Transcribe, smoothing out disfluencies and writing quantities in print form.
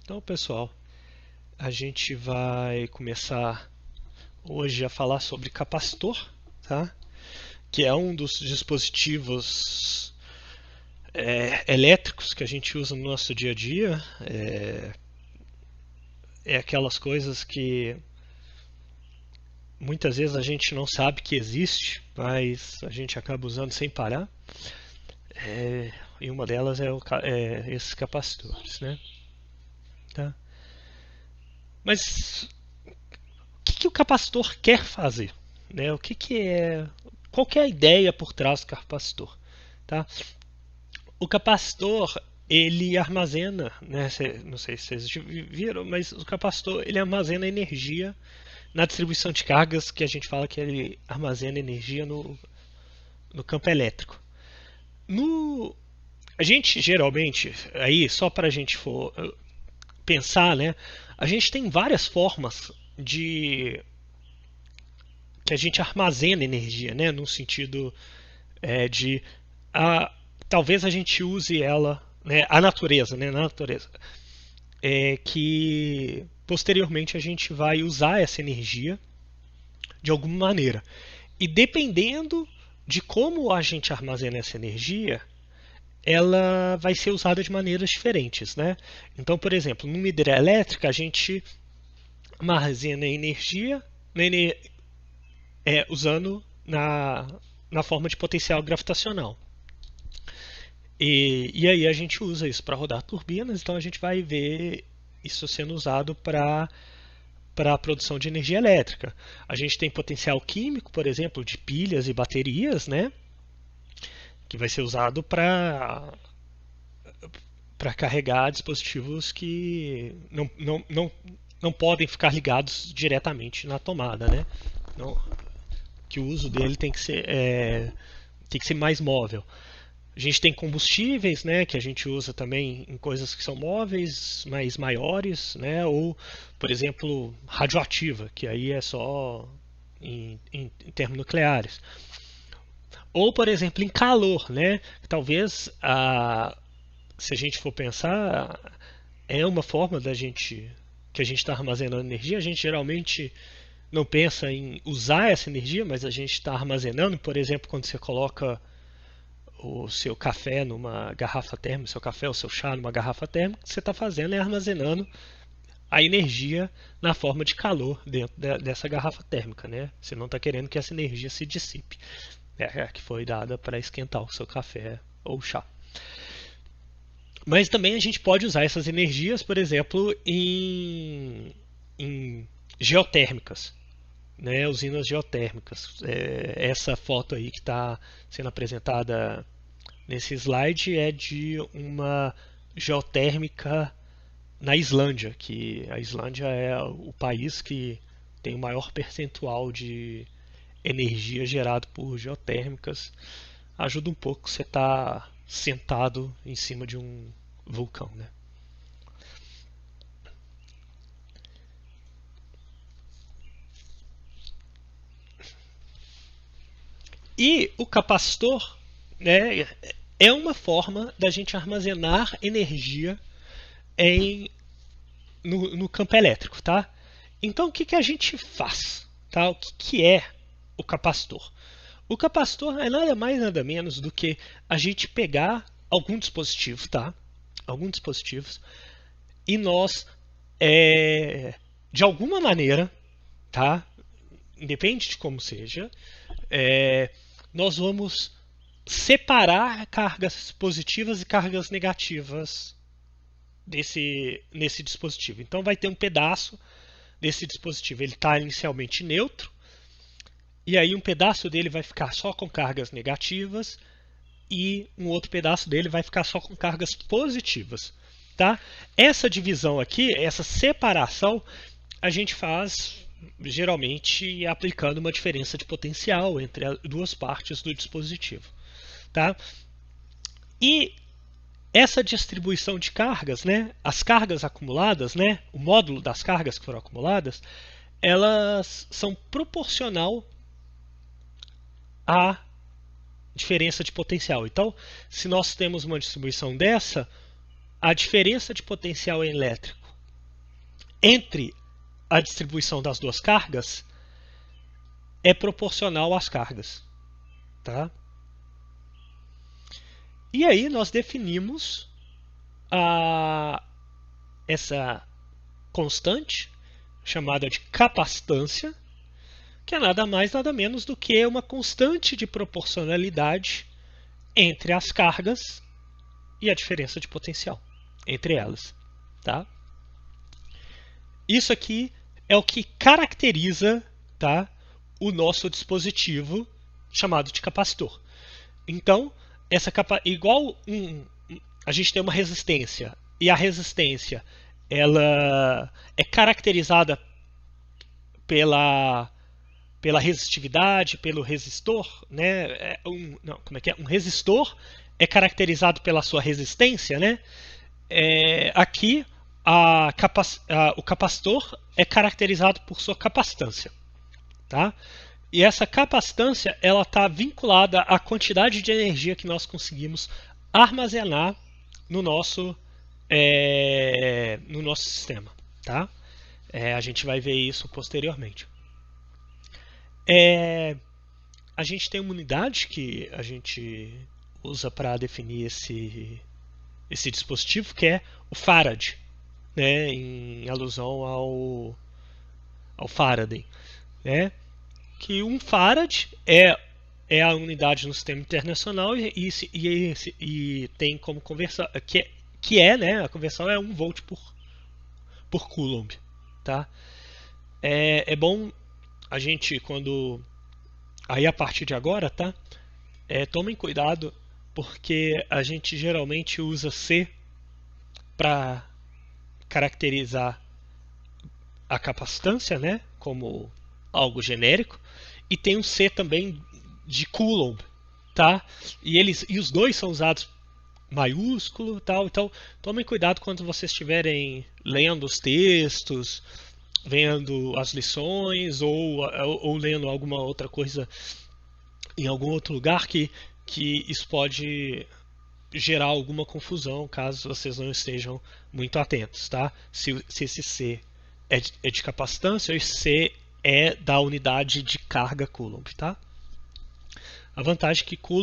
Então, pessoal, a gente vai começar hoje a falar sobre capacitor, tá? Que é um dos dispositivos elétricos que a gente usa no nosso dia a dia. É aquelas coisas que muitas vezes a gente não sabe que existe, mas a gente acaba usando sem parar. E uma delas é esses capacitores, né? Tá? Mas o que o capacitor quer fazer? Né? Qual que é a ideia por trás do capacitor? Tá? O capacitor ele armazena, né? Não sei se vocês viram, mas o capacitor ele armazena energia na distribuição de cargas, que a gente fala que ele armazena energia no campo elétrico. A gente geralmente, aí só para a gente for pensar, né? A gente tem várias formas de que a gente armazena energia, né? No sentido de talvez a gente use ela, né? A natureza, né? Na natureza, que posteriormente a gente vai usar essa energia de alguma maneira. E dependendo de como a gente armazena essa energia, ela vai ser usada de maneiras diferentes, né? Então, por exemplo, numa hidrelétrica a gente armazena energia usando na forma de potencial gravitacional. E aí a gente usa isso para rodar turbinas, então a gente vai ver isso sendo usado para a produção de energia elétrica. A gente tem potencial químico, por exemplo, de pilhas e baterias, né? Que vai ser usado para carregar dispositivos que não podem ficar ligados diretamente na tomada, né? Não, que o uso dele tem que ser mais móvel. A gente tem combustíveis, né, que a gente usa também em coisas que são móveis, mas maiores, né, ou, por exemplo, radioativa, que aí é só em termos nucleares. Ou, por exemplo, em calor, né, talvez, se a gente for pensar, é uma forma que a gente está armazenando energia. A gente geralmente não pensa em usar essa energia, mas a gente está armazenando, por exemplo, quando você coloca o seu café numa garrafa térmica, o seu café ou seu chá numa garrafa térmica, o que você está fazendo é armazenando a energia na forma de calor dentro dessa garrafa térmica, né? Você não está querendo que essa energia se dissipe, que foi dada para esquentar o seu café ou chá. Mas também a gente pode usar essas energias, por exemplo, em geotérmicas, né, usinas geotérmicas. Essa foto aí que está sendo apresentada nesse slide é de uma geotérmica na Islândia, que a Islândia é o país que tem o maior percentual de energia gerado por geotérmicas. Ajuda um pouco você estar sentado em cima de um vulcão, né? E o capacitor, né, é uma forma da gente armazenar energia no campo elétrico, tá? Então o que a gente faz? Tá? O que é o capacitor? O capacitor é nada mais nada menos do que a gente pegar algum dispositivo, tá? Alguns dispositivos, e nós, de alguma maneira, tá? Independe de como seja, nós vamos separar cargas positivas e cargas negativas nesse dispositivo. Então vai ter um pedaço desse dispositivo, ele está inicialmente neutro, e aí um pedaço dele vai ficar só com cargas negativas e um outro pedaço dele vai ficar só com cargas positivas. Tá? Essa divisão aqui, essa separação, a gente faz geralmente aplicando uma diferença de potencial entre as duas partes do dispositivo. Tá? E essa distribuição de cargas, né, as cargas acumuladas, né, o módulo das cargas que foram acumuladas, elas são proporcional à diferença de potencial. Então, se nós temos uma distribuição dessa, a diferença de potencial elétrico entre a distribuição das duas cargas é proporcional às cargas. Tá? E aí nós definimos essa constante, chamada de capacitância, que é nada mais nada menos do que uma constante de proporcionalidade entre as cargas e a diferença de potencial entre elas. Tá? Isso aqui é o que caracteriza, tá, o nosso dispositivo chamado de capacitor. Então, igual a gente tem uma resistência, e a resistência ela é caracterizada pela resistividade, pelo resistor, né? Um resistor é caracterizado pela sua resistência, né? Aqui o capacitor é caracterizado por sua capacitância, tá? E essa capacitância ela está vinculada à quantidade de energia que nós conseguimos armazenar no nosso sistema, tá? A gente vai ver isso posteriormente. A gente tem uma unidade que a gente usa para definir esse dispositivo, que é o Farad, né, em alusão ao Faraday, né? Que um Farad é a unidade no sistema internacional e tem como conversão né, a conversão é 1 volt por Coulomb, tá? É bom a gente aí a partir de agora, tá? Tomem cuidado porque a gente geralmente usa C para caracterizar a capacitância, né, como algo genérico, e tem um C também de Coulomb, tá? E os dois são usados maiúsculo, tal. Então, tomem cuidado quando vocês estiverem lendo os textos, vendo as lições ou lendo alguma outra coisa em algum outro lugar que isso pode gerar alguma confusão caso vocês não estejam muito atentos, tá? Se esse C é de capacitância ou esse C é da unidade de carga Coulomb, tá? A vantagem é que Coulomb